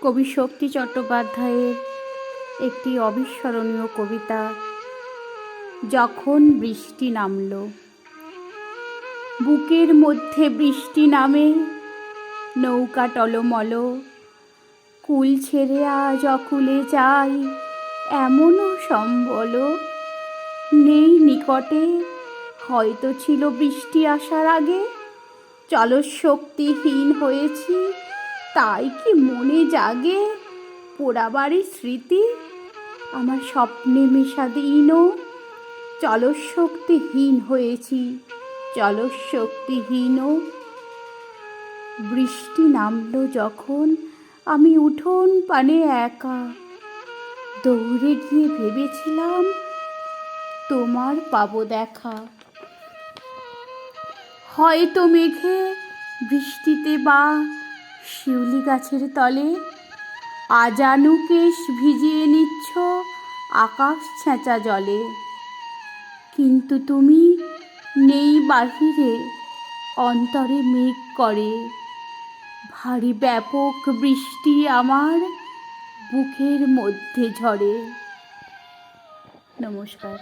কবি শক্তি চট্টোপাধ্যায়ের একটি অবিস্মরণীয় কবিতা, যখন বৃষ্টি নামল। বুকের মধ্যে বৃষ্টি নামে, নৌকা টলমল, কুল ছেড়ে আজ অকুলে যাই, এমনও সম্বল নেই নিকটে। হয়তো ছিল বৃষ্টি আসার আগে, চলশক্তিহীন হয়েছি, তাই কি মনে জাগে পোড়াবাড়ির স্মৃতি? আমার স্বপ্নে মেশা দিনও চলশক্তিহীন হয়েছি, চলশক্তিহীন। বৃষ্টি নামলো যখন আমি উঠোন পানে একা, দৌড়ে গিয়ে ভেবেছিলাম তোমার পাবো দেখা। হয়তো মেঘে, বৃষ্টিতে বা শিউলি গাছের তলে আজানু কেশ ভিজিয়ে নিচ্ছ আকাশ ছেঁচা জলে। কিন্তু তুমি নেই বাহিরে, অন্তরে মেঘ করে ভারী ব্যাপক বৃষ্টি আমার বুকের মধ্যে ঝরে। নমস্কার।